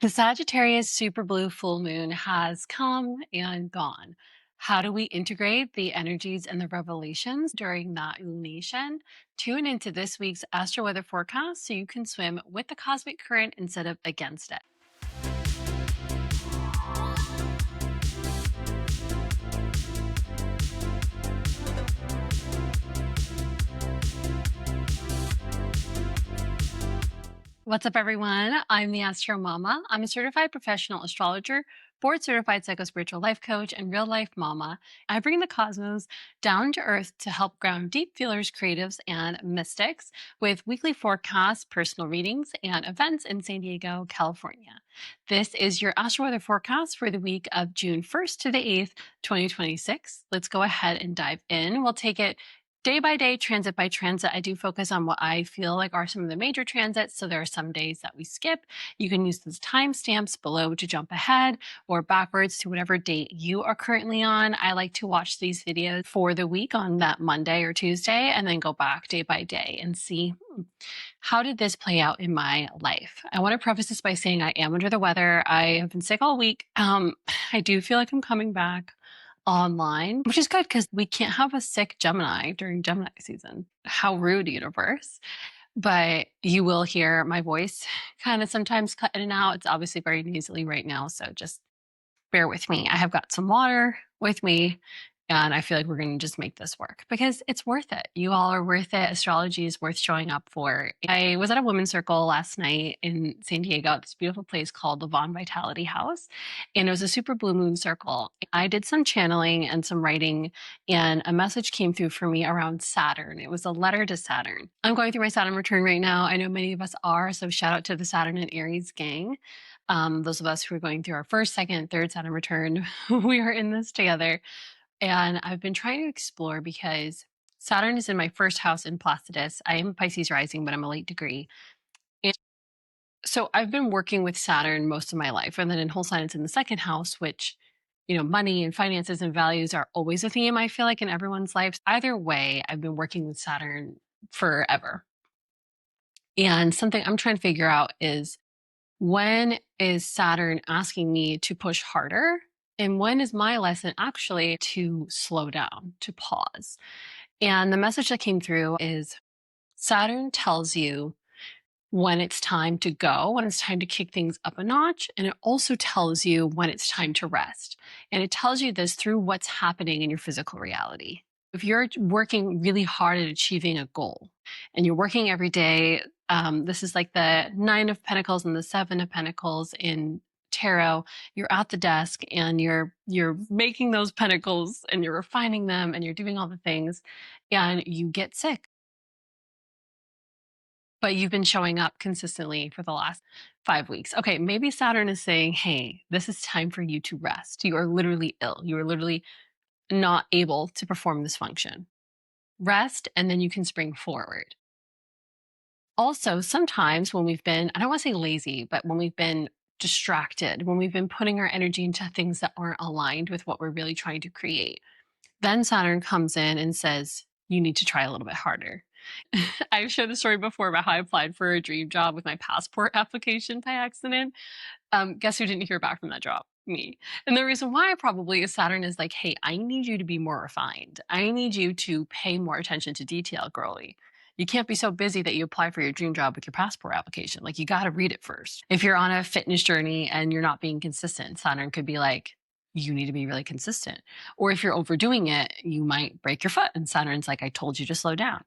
The Sagittarius super blue full moon has come and gone. How do we integrate the energies and the revelations during that lunation? Tune into this week's Astro Weather forecast so you can swim with the cosmic current instead of against it. What's up, everyone? I'm the Astro Mama. I'm a certified professional astrologer, board certified psycho-spiritual life coach, and real life mama. I bring the cosmos down to earth to help ground deep feelers, creatives, and mystics with weekly forecasts, personal readings, and events in San Diego, California. This is your Astro Weather forecast for the week of June 1st to the 8th, 2026. Let's go ahead and dive in. We'll take it day by day, transit by transit. I do focus on what I feel like are some of the major transits. So there are some days that we skip. You can use those timestamps below to jump ahead or backwards to whatever date you are currently on. I like to watch these videos for the week on that Monday or Tuesday and then go back day by day and see how did this play out in my life. I want to preface this by saying I am under the weather. I have been sick all week. I do feel like I'm coming back online, which is good because we can't have a sick Gemini during Gemini season. How rude, universe. But you will hear my voice kind of sometimes cut in and out. It's obviously very nasally right now, so just bear with me. I have got some water with me, and I feel like we're going to just make this work because it's worth it. You all are worth it. Astrology is worth showing up for. I was at a women's circle last night in San Diego at this beautiful place called the Von Vitality House, and it was a super blue moon circle. I did some channeling and some writing, and a message came through for me around Saturn. It was a letter to Saturn. I'm going through my Saturn return right now. I know many of us are, so shout out to the Saturn and Aries gang. Those of us who are going through our first, second, third Saturn return, we are in this together. And I've been trying to explore because Saturn is in my first house in Placidus. I am a Pisces rising, but I'm a late degree. And so I've been working with Saturn most of my life. And then in whole sign, it's in the second house, which, money and finances and values are always a theme, I feel like, in everyone's lives. Either way, I've been working with Saturn forever. And something I'm trying to figure out is, when is Saturn asking me to push harder? And when is my lesson actually to slow down, to pause? And the message that came through is Saturn tells you when it's time to go, when it's time to kick things up a notch. And it also tells you when it's time to rest. And it tells you this through what's happening in your physical reality. If you're working really hard at achieving a goal and you're working every day, this is like the 9 of Pentacles and the 7 of Pentacles in tarot. You're at the desk and you're making those pentacles and you're refining them and you're doing all the things and you get sick. But you've been showing up consistently for the last 5 weeks. Okay, maybe Saturn is saying, hey, this is time for you to rest. You are literally ill. You are literally not able to perform this function. Rest, and then you can spring forward. Also, sometimes when we've been, I don't want to say lazy, but when we've been distracted, when we've been putting our energy into things that aren't aligned with what we're really trying to create, then Saturn comes in and says, you need to try a little bit harder. I've shared the story before about how I applied for a dream job with my passport application by accident. Guess who didn't hear back from that job? Me. And the reason why probably is Saturn is like, hey, I need you to be more refined. I need you to pay more attention to detail, girly. You can't be so busy that you apply for your dream job with your passport application. Like, you got to read it first. If you're on a fitness journey and you're not being consistent, Saturn could be like, you need to be really consistent. Or if you're overdoing it, you might break your foot. And Saturn's like, I told you to slow down.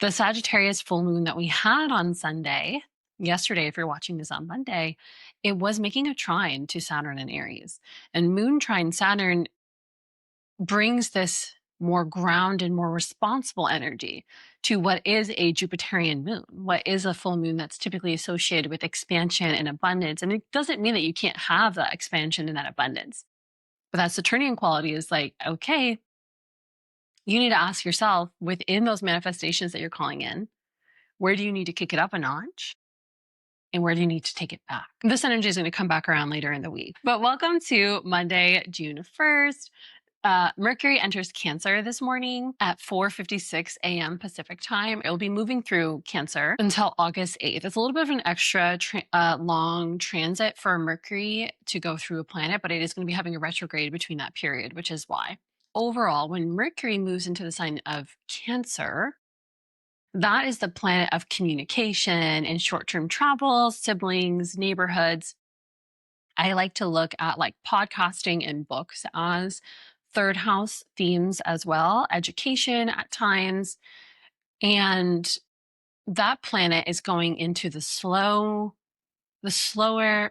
The Sagittarius full moon that we had on Sunday, yesterday, if you're watching this on Monday, it was making a trine to Saturn and Aries. And moon trine Saturn brings this more grounded, more responsible energy to what is a Jupiterian moon, what is a full moon that's typically associated with expansion and abundance. And it doesn't mean that you can't have that expansion and that abundance. But that Saturnian quality is like, okay, you need to ask yourself within those manifestations that you're calling in, where do you need to kick it up a notch? And where do you need to take it back? This energy is going to come back around later in the week. But welcome to Monday, June 1st. Mercury enters Cancer this morning at 4:56 a.m. Pacific time. It'll be moving through Cancer until August 8th. It's a little bit of an extra long transit for Mercury to go through a planet, but it is going to be having a retrograde between that period, which is why. Overall, when Mercury moves into the sign of Cancer, that is the planet of communication and short term travel, siblings, neighborhoods. I like to look at like podcasting and books as third house themes as well, education at times. And that planet is going into the slower,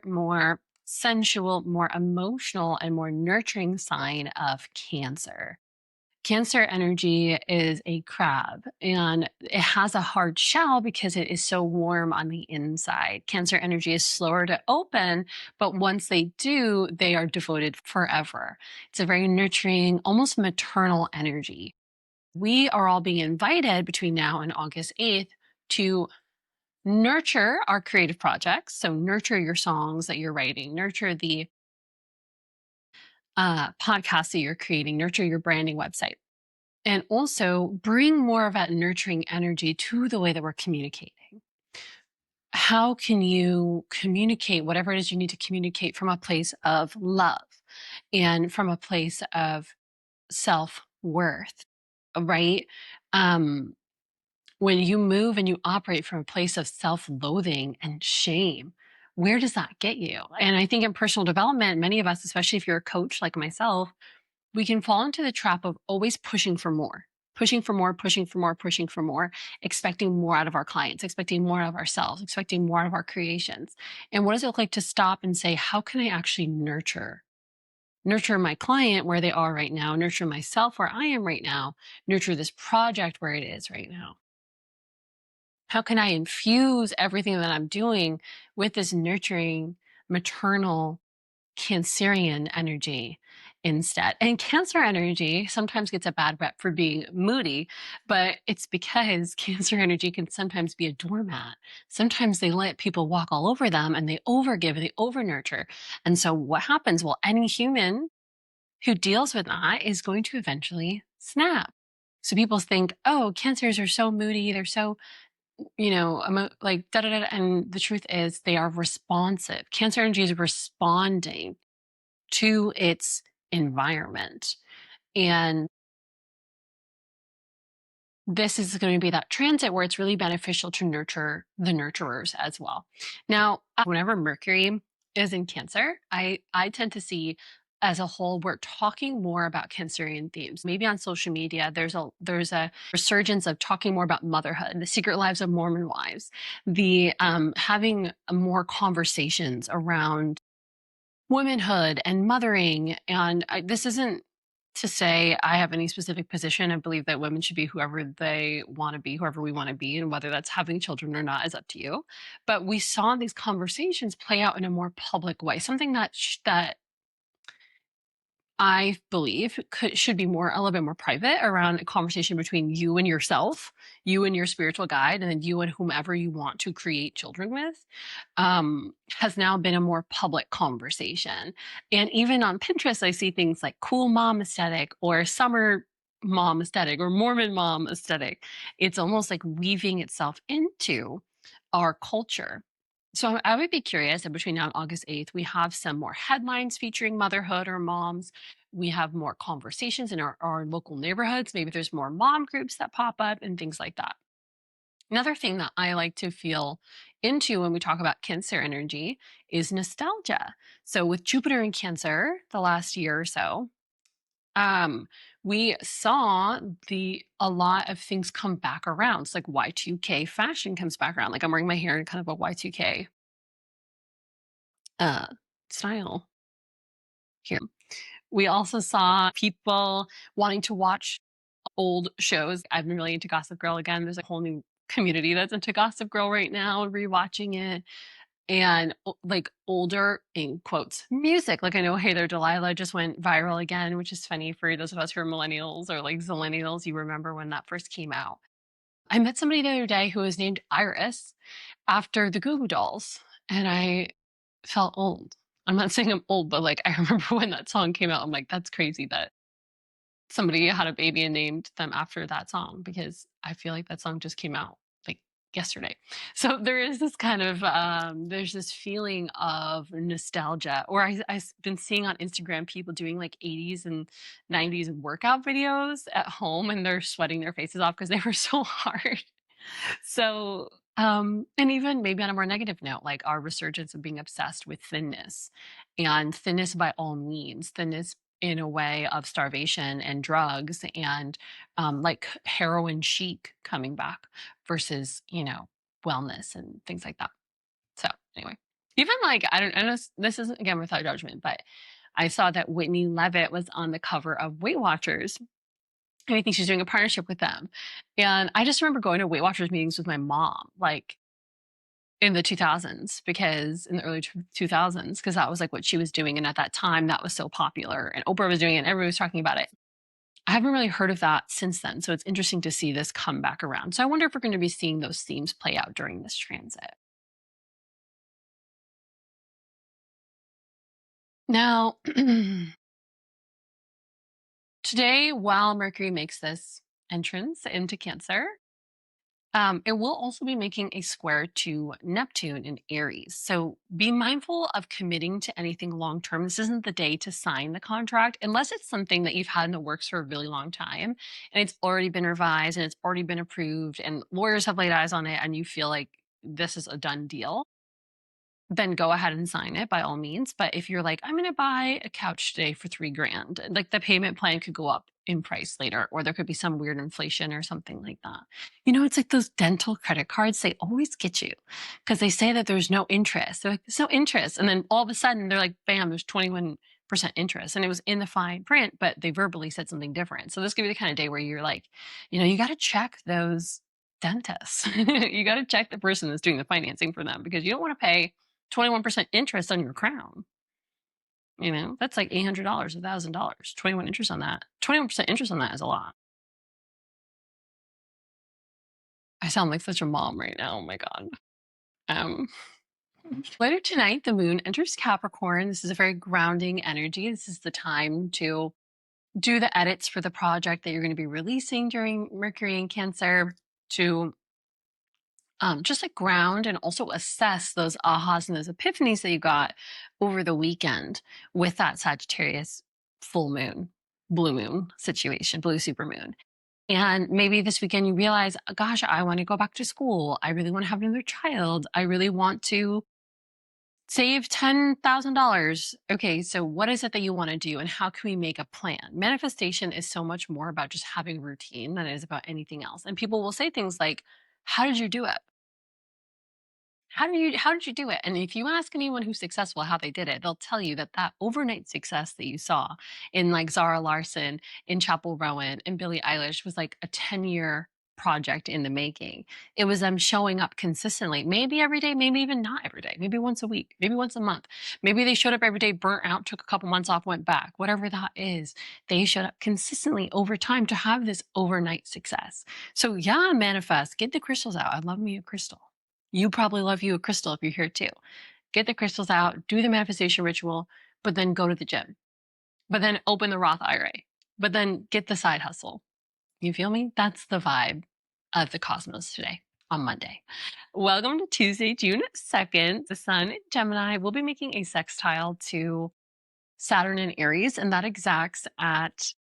more sensual, more emotional, and more nurturing sign of Cancer. Cancer energy is a crab and it has a hard shell because it is so warm on the inside. Cancer energy is slower to open, but once they do, they are devoted forever. It's a very nurturing, almost maternal energy. We are all being invited between now and August 8th to nurture our creative projects. So, nurture your songs that you're writing, nurture the podcasts that you're creating, nurture your branding website, and also bring more of that nurturing energy to the way that we're communicating. How can you communicate whatever it is you need to communicate from a place of love and from a place of self worth, right? Um, when you move and you operate from a place of self loathing and shame, where does that get you? And I think in personal development, many of us, especially if you're a coach like myself, we can fall into the trap of always pushing for more, pushing for more, pushing for more, pushing for more, expecting more out of our clients, expecting more out of ourselves, expecting more out of our creations. And what does it look like to stop and say, how can I actually nurture my client where they are right now, nurture myself where I am right now, nurture this project where it is right now? How can I infuse everything that I'm doing with this nurturing, maternal, Cancerian energy instead? And Cancer energy sometimes gets a bad rep for being moody, but it's because Cancer energy can sometimes be a doormat. Sometimes they let people walk all over them and they overgive and they over nurture. And so what happens? Well, any human who deals with that is going to eventually snap. So people think, oh, Cancers are so moody. They're so, like da da da. And the truth is, they are responsive. Cancer energy is responding to its environment. And this is going to be that transit where it's really beneficial to nurture the nurturers as well. Now, whenever Mercury is in Cancer, I tend to see as a whole we're talking more about Cancerian themes. Maybe on social media there's a resurgence of talking more about motherhood, the secret lives of Mormon wives, the having more conversations around womanhood and mothering. And this isn't to say I have any specific position. I believe that women should be whoever they want to be, whoever we want to be, and whether that's having children or not is up to you. But we saw these conversations play out in a more public way, something that I believe should be a little bit more private, around a conversation between you and yourself, you and your spiritual guide, and then you and whomever you want to create children with, has now been a more public conversation. And even on Pinterest, I see things like cool mom aesthetic or summer mom aesthetic or Mormon mom aesthetic. It's almost like weaving itself into our culture. So I would be curious if between now and August 8th, we have some more headlines featuring motherhood or moms. We have more conversations in our local neighborhoods. Maybe there's more mom groups that pop up and things like that. Another thing that I like to feel into when we talk about Cancer energy is nostalgia. So with Jupiter in Cancer the last year or so, um, we saw a lot of things come back around. It's like Y2K fashion comes back around. Like I'm wearing my hair in kind of a Y2K uh, style here. We also saw people wanting to watch old shows. I've been really into Gossip Girl again. There's a whole new community that's into Gossip Girl right now, rewatching it. And like older, in quotes, music. Like I know Hey There Delilah just went viral again, which is funny for those of us who are millennials or like zillennials. You remember when that first came out. I met somebody the other day who was named Iris after the Goo Goo Dolls, and I felt old. I'm not saying I'm old, but like I remember when that song came out, I'm like, that's crazy that somebody had a baby and named them after that song because I feel like that song just came out like yesterday. So there is this kind of there's this feeling of nostalgia, or I've been seeing on Instagram people doing like 80s and 90s workout videos at home, and they're sweating their faces off because they were so hard. So, and even maybe on a more negative note, like our resurgence of being obsessed with thinness, and thinness by all means, thinness in a way of starvation and drugs, and like heroin chic coming back versus, wellness and things like that. So, anyway, even like, I know this isn't again without judgment, but I saw that Whitney Levitt was on the cover of Weight Watchers, and I think she's doing a partnership with them. And I just remember going to Weight Watchers meetings with my mom, like in the 2000s, because in the early 2000s, because that was like what she was doing. And at that time, that was so popular. And Oprah was doing it and everybody was talking about it. I haven't really heard of that since then. So it's interesting to see this come back around. So I wonder if we're going to be seeing those themes play out during this transit. Now, today, while Mercury makes this entrance into Cancer, it will also be making a square to Neptune in Aries. So be mindful of committing to anything long term. This isn't the day to sign the contract unless it's something that you've had in the works for a really long time and it's already been revised and it's already been approved and lawyers have laid eyes on it and you feel like this is a done deal. Then go ahead and sign it by all means. But if you're like, I'm going to buy a couch today for 3 grand, like the payment plan could go up in price later, or there could be some weird inflation or something like that. It's like those dental credit cards, they always get you because they say that there's no interest. They're like, there's no interest. And then all of a sudden they're like, bam, there's 21% interest. And it was in the fine print, but they verbally said something different. So this could be the kind of day where you're like, you got to check those dentists. You got to check the person that's doing the financing for them because you don't want to pay 21% interest on your crown. That's like $800, $1,000, 21 interest on that. 21% interest on that is a lot. I sound like such a mom right now. Oh my God. Um, Later tonight, the moon enters Capricorn. This is a very grounding energy. This is the time to do the edits for the project that you're going to be releasing during Mercury in Cancer, to just like ground and also assess those ahas and those epiphanies that you got over the weekend with that Sagittarius full moon, blue moon situation, blue supermoon. And maybe this weekend you realize, gosh, I want to go back to school. I really want to have another child. I really want to save $10,000. Okay, so what is it that you want to do and how can we make a plan? Manifestation is so much more about just having routine than it is about anything else. And people will say things like, how did you do it? How did you do it? And if you ask anyone who's successful how they did it, they'll tell you that that overnight success that you saw in like Zara Larson, in Chapel Rowan, and Billie Eilish was like a 10-year project in the making. It was them showing up consistently, maybe every day, maybe even not every day, maybe once a week, maybe once a month. Maybe they showed up every day, burnt out, took a couple months off, went back, whatever that is. They showed up consistently over time to have this overnight success. So yeah, manifest, get the crystals out. I love me a crystal. You probably love you a crystal if you're here too. Get the crystals out, do the manifestation ritual, but then go to the gym. But then open the Roth IRA. But then get the side hustle. You feel me? That's the vibe of the cosmos today on Monday. Welcome to Tuesday, June 2nd. The sun in Gemini will be making a sextile to Saturn in Aries, and that exacts at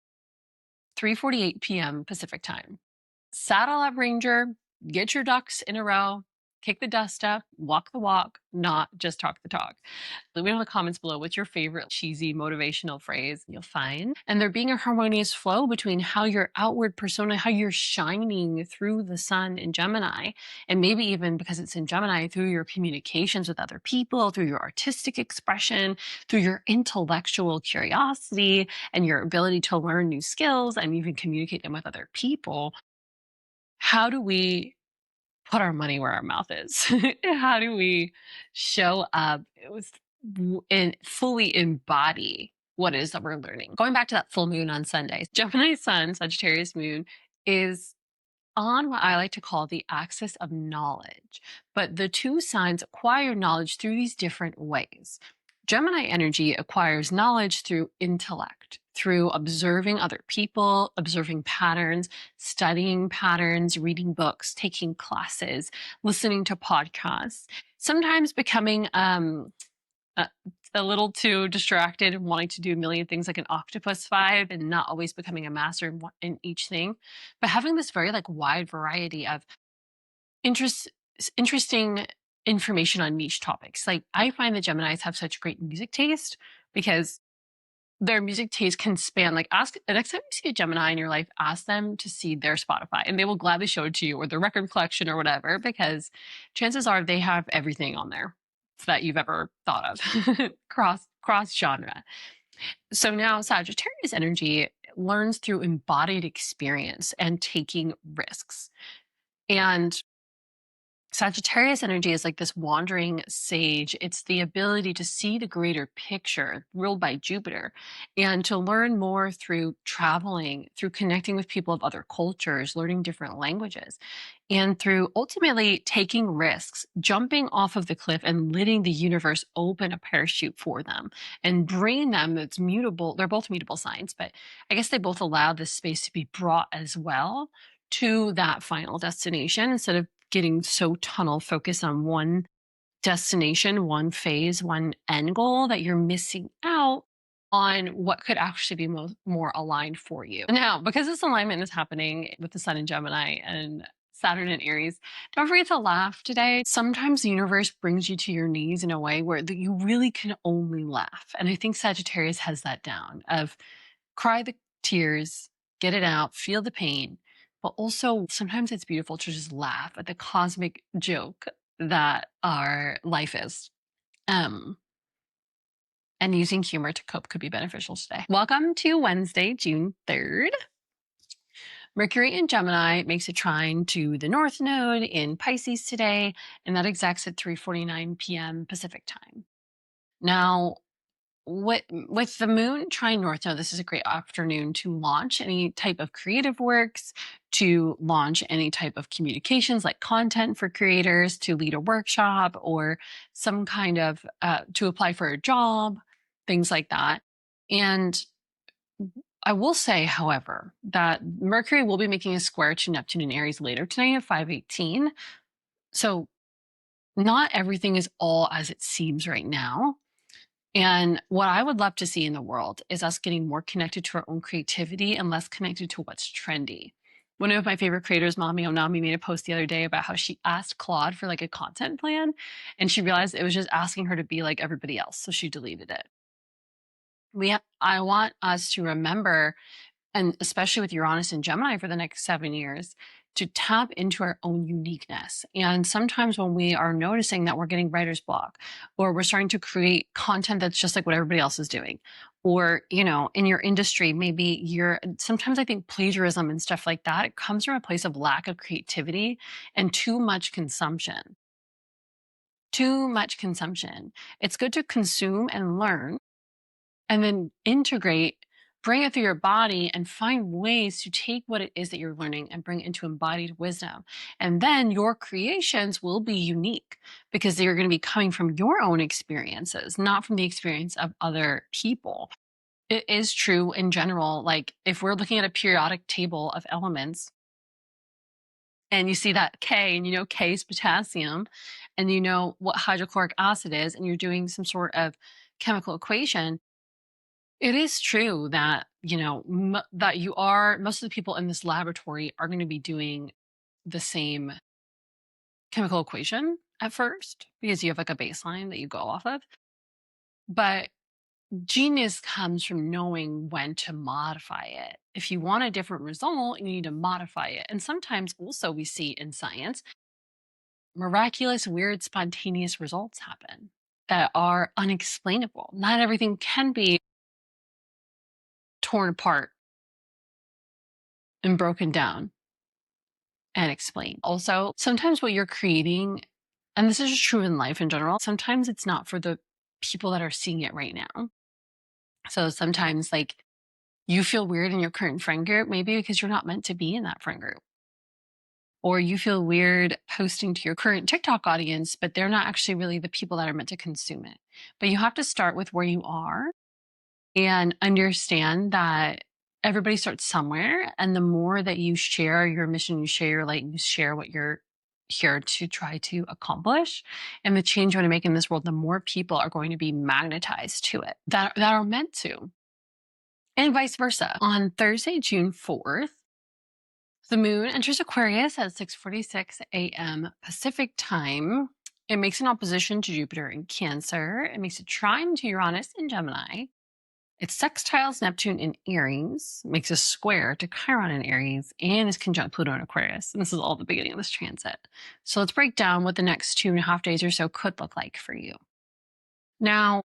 3:48 p.m. Pacific time. Saddle up, Ranger, get your ducks in a row, kick the dust up, walk the walk, not just talk the talk. Let me know in the comments below what's your favorite cheesy motivational phrase you'll find. And there being a harmonious flow between how your outward persona, how you're shining through the sun in Gemini, and maybe even because it's in Gemini, through your communications with other people, through your artistic expression, through your intellectual curiosity, and your ability to learn new skills and even communicate them with other people. How do we put our money where our mouth is? How do we show up and fully embody what it is that we're learning? Going back to that full moon on Sunday, Gemini sun, Sagittarius moon is on what I like to call the axis of knowledge. But the two signs acquire knowledge through these different ways. Gemini energy acquires knowledge through intellect, through observing other people, observing patterns, studying patterns, reading books, taking classes, listening to podcasts, sometimes becoming a, a little too distracted and wanting to do a million things like an octopus vibe and not always becoming a master in each thing, but having this very like wide variety of interest, interesting information on niche topics. Like I find that Geminis have such great music taste because their music taste can span like ask the next time you see a Gemini in your life, ask them to see their Spotify and they will gladly show it to you or their record collection or whatever, because chances are they have everything on there that you've ever thought of cross genre. So now Sagittarius energy learns through embodied experience and taking risks. And Sagittarius energy is like this wandering sage. It's the ability to see the greater picture ruled by Jupiter and to learn more through traveling, through connecting with people of other cultures, learning different languages, and through ultimately taking risks, jumping off of the cliff and letting the universe open a parachute for them and bringing them that's mutable. They're both mutable signs, but I guess they both allow this space to be brought as well to that final destination instead of getting so tunnel focused on one destination, one phase, one end goal that you're missing out on what could actually be more aligned for you. Now, because this alignment is happening with the Sun in Gemini and Saturn in Aries, don't forget to laugh today. Sometimes the universe brings you to your knees in a way where you really can only laugh. And I think Sagittarius has that down of cry the tears, get it out, feel the pain. But also, sometimes it's beautiful to just laugh at the cosmic joke that our life is. Um, and using humor to cope could be beneficial today. Welcome to Wednesday, June 3rd. Mercury in Gemini makes a trine to the North Node in Pisces today, and that exacts at 3:49 p.m. Pacific time. Now, with the moon trine north node, this is a great afternoon to launch any type of creative works, to launch any type of communications like content for creators, to lead a workshop or some kind of to apply for a job, things like that. And I will say, however, that Mercury will be making a square to Neptune in Aries later tonight at 5:18. So not everything is all as it seems right now. And what I would love to see in the world is us getting more connected to our own creativity and less connected to what's trendy. One of my favorite creators, Mami Onami, made a post the other day about how she asked Claude for like a content plan and she realized it was just asking her to be like everybody else. So she deleted it. I want us to remember, and especially with Uranus and Gemini for the next 7 years, to tap into our own uniqueness. And sometimes when we are noticing that we're getting writer's block, or we're starting to create content that's just like what everybody else is doing, or, you know, in your industry, maybe sometimes I think plagiarism and stuff like that, it comes from a place of lack of creativity and too much consumption. Too much consumption. It's good to consume and learn and then integrate, bring it through your body and find ways to take what it is that you're learning and bring it into embodied wisdom. And then your creations will be unique because they're going to be coming from your own experiences, not from the experience of other people. It is true in general. Like if we're looking at a periodic table of elements and you see that K and you know K is potassium and you know what hydrochloric acid is and you're doing some sort of chemical equation, it is true that, you know, that most of the people in this laboratory are going to be doing the same chemical equation at first because you have like a baseline that you go off of. But genius comes from knowing when to modify it. If you want a different result, you need to modify it. And sometimes also we see in science, miraculous, weird, spontaneous results happen that are unexplainable. Not everything can be torn apart and broken down and explained. Also, sometimes what you're creating, and this is just true in life in general, sometimes it's not for the people that are seeing it right now. So sometimes, like, you feel weird in your current friend group, maybe because you're not meant to be in that friend group. or you feel weird posting to your current TikTok audience, but they're not actually really the people that are meant to consume it. But you have to start with where you are and understand that everybody starts somewhere. And the more that you share your mission, you share your light, you share what you're here to try to accomplish and the change you want to make in this world, the more people are going to be magnetized to it that are meant to. And vice versa. On Thursday, June 4th, the moon enters Aquarius at 6:46 a.m. Pacific time. It makes an opposition to Jupiter in Cancer. It makes a trine to Uranus in Gemini. It sextiles Neptune in Aries, makes a square to Chiron in Aries, and is conjunct Pluto in Aquarius. And this is all the beginning of this transit. So let's break down what the next 2.5 days or so could look like for you. Now,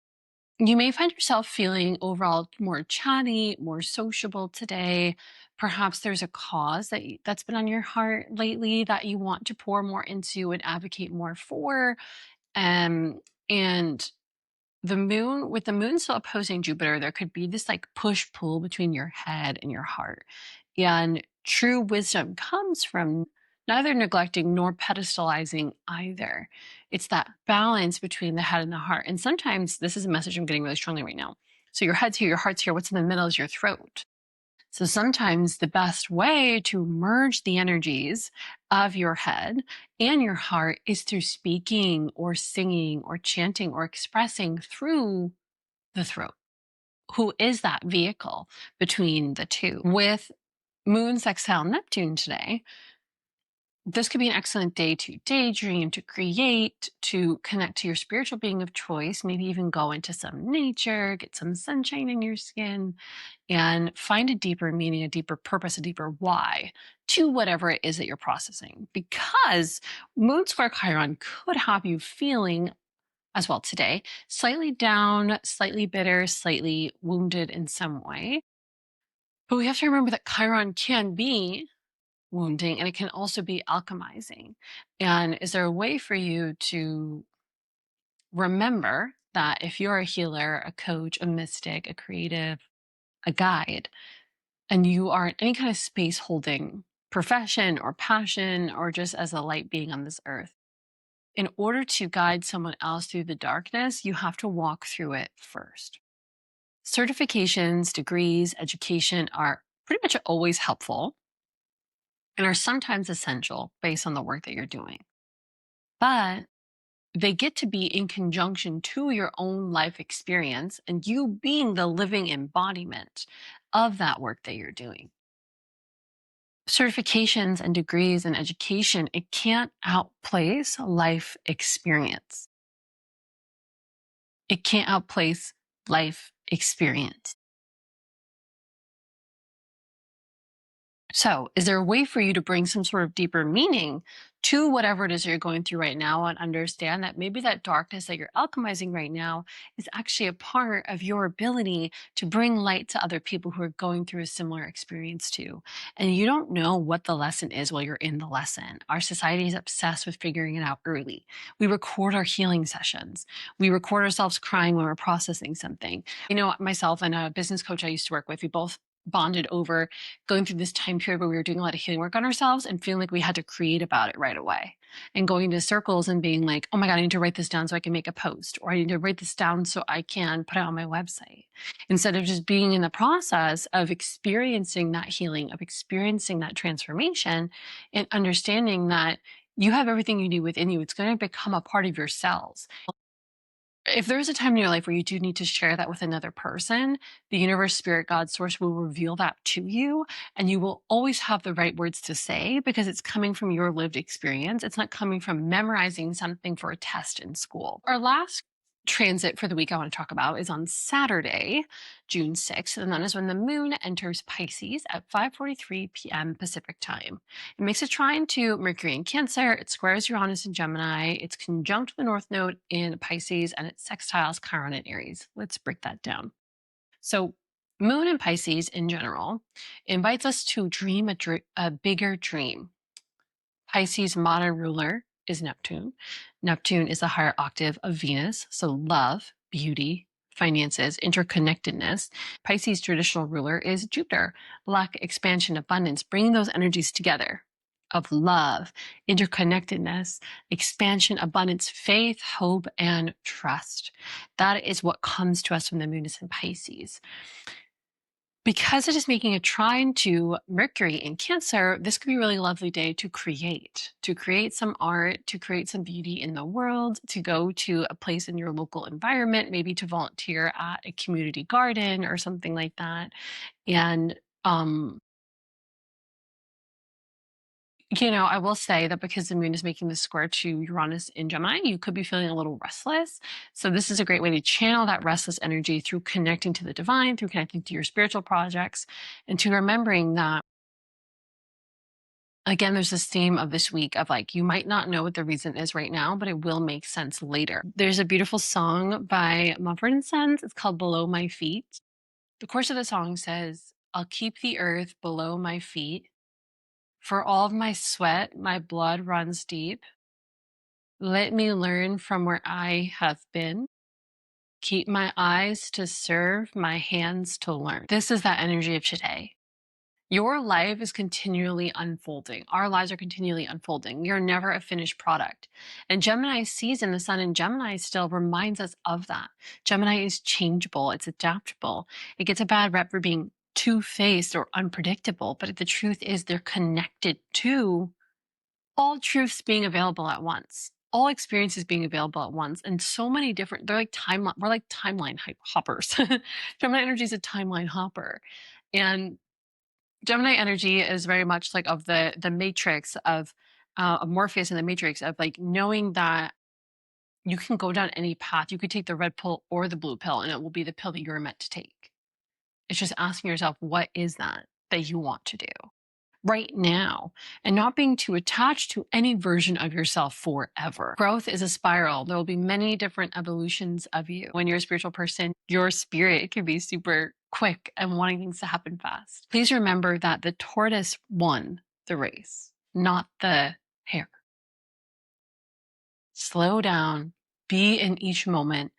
you may find yourself feeling overall more chatty, more sociable today. Perhaps there's a cause that's been on your heart lately that you want to pour more into and advocate more for. And with the moon still opposing Jupiter, there could be this like push pull between your head and your heart. And true wisdom comes from neither neglecting nor pedestalizing either. It's that balance between the head and the heart. And sometimes this is a message I'm getting really strongly right now. So your head's here, your heart's here. What's in the middle is your throat. So sometimes the best way to merge the energies of your head and your heart is through speaking or singing or chanting or expressing through the throat. Who is that vehicle between the two? With Moon sextile Neptune today, this could be an excellent day to daydream, to create, to connect to your spiritual being of choice, maybe even go into some nature, get some sunshine in your skin, and find a deeper meaning, a deeper purpose, a deeper why to whatever it is that you're processing. Because Moon square Chiron could have you feeling as well today, slightly down, slightly bitter, slightly wounded in some way. But we have to remember that Chiron can be wounding and it can also be alchemizing. And is there a way for you to remember that if you're a healer, a coach, a mystic, a creative, a guide, and you are in any kind of space holding profession or passion or just as a light being on this earth, in order to guide someone else through the darkness, you have to walk through it first. Certifications, degrees, education are pretty much always helpful and are sometimes essential based on the work that you're doing. But they get to be in conjunction to your own life experience and you being the living embodiment of that work that you're doing. Certifications and degrees and education, it can't outplace life experience. It can't outplace life experience. So, is there a way for you to bring some sort of deeper meaning to whatever it is you're going through right now and understand that maybe that darkness that you're alchemizing right now is actually a part of your ability to bring light to other people who are going through a similar experience too? And you don't know what the lesson is while you're in the lesson. Our society is obsessed with figuring it out early. We record our healing sessions. We record ourselves crying when we're processing something. You know, myself and a business coach I used to work with, we both bonded over going through this time period where we were doing a lot of healing work on ourselves and feeling like we had to create about it right away and going into circles and being like, oh my God, I need to write this down so I can make a post, or I need to write this down so I can put it on my website. Instead of just being in the process of experiencing that healing, of experiencing that transformation and understanding that you have everything you need within you. It's going to become a part of your cells. If there's a time in your life where you do need to share that with another person, the universe, spirit, God, source will reveal that to you. And you will always have the right words to say because it's coming from your lived experience. It's not coming from memorizing something for a test in school. Our last transit for the week I want to talk about is on Saturday, June 6th. And that is when the moon enters Pisces at 5:43 p.m. Pacific time. It makes a trine to Mercury in Cancer. It squares Uranus in Gemini. It's conjunct the North Node in Pisces, and it sextiles Chiron in Aries. Let's break that down. So, Moon in Pisces in general invites us to dream a bigger dream. Pisces' modern ruler is Neptune. Neptune is a higher octave of Venus, so love, beauty, finances, interconnectedness. Pisces' traditional ruler is Jupiter, luck, expansion, abundance, bringing those energies together. of love, interconnectedness, expansion, abundance, faith, hope, and trust. That is what comes to us when the moon is in Pisces. Because it is making a trine to Mercury in Cancer, this could be a really lovely day to create some art, to create some beauty in the world, to go to a place in your local environment, maybe to volunteer at a community garden or something like that. And um, I will say that because the moon is making this square to Uranus in Gemini, you could be feeling a little restless. So, this is a great way to channel that restless energy through connecting to the divine, through connecting to your spiritual projects, and to remembering that, again, there's this theme of this week of like, you might not know what the reason is right now, but it will make sense later. There's a beautiful song by Mumford and Sons. It's called Below My Feet. The chorus of the song says, I'll keep the earth below my feet. For all of my sweat, my blood runs deep. Let me learn from where I have been. Keep my eyes to serve, my hands to learn. This is that energy of today. Your life is continually unfolding. Our lives are continually unfolding. We are never a finished product. And Gemini season, the sun in Gemini still reminds us of that. Gemini is changeable, it's adaptable. It gets a bad rep for being two-faced or unpredictable, but the truth is they're connected to all truths being available at once, all experiences being available at once, and so many different, they're like timeline, we're like timeline hoppers. Gemini energy is a timeline hopper. And Gemini energy is very much like of the matrix of Morpheus in the matrix of like knowing that you can go down any path. You could take the red pill or the blue pill, and it will be the pill that you're meant to take. It's just asking yourself, what is that you want to do right now, and not being too attached to any version of yourself forever. Growth is a spiral. There will be many different evolutions of you. When you're a spiritual person, your spirit can be super quick and wanting things to happen fast. Please remember that the tortoise won the race, not the hare. Slow down, be in each moment,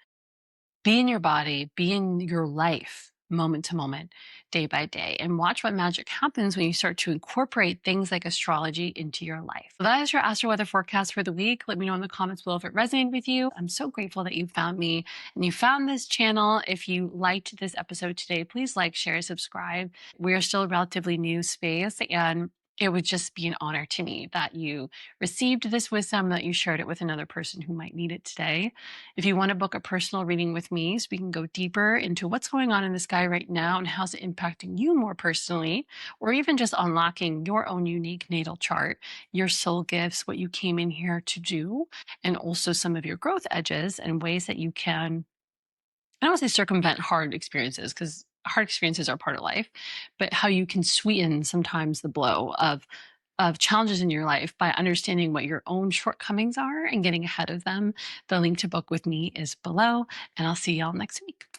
be in your body, be in your life moment to moment, day by day, and watch what magic happens when you start to incorporate things like astrology into your life. So that is your astro weather forecast for the week. Let me know in the comments below if it resonated with you. I'm so grateful that you found me and you found this channel. If you liked this episode today, please like, share, subscribe. We are still a relatively new space, and it would just be an honor to me that you received this wisdom, that you shared it with another person who might need it today. If you want to book a personal reading with me so we can go deeper into what's going on in the sky right now and how's it impacting you more personally, or even just unlocking your own unique natal chart, your soul gifts, what you came in here to do, and also some of your growth edges and ways that you can, I don't want to say circumvent hard experiences, because hard experiences are part of life, but how you can sweeten sometimes the blow of challenges in your life by understanding what your own shortcomings are and getting ahead of them. The link to book with me is below, and I'll see y'all next week.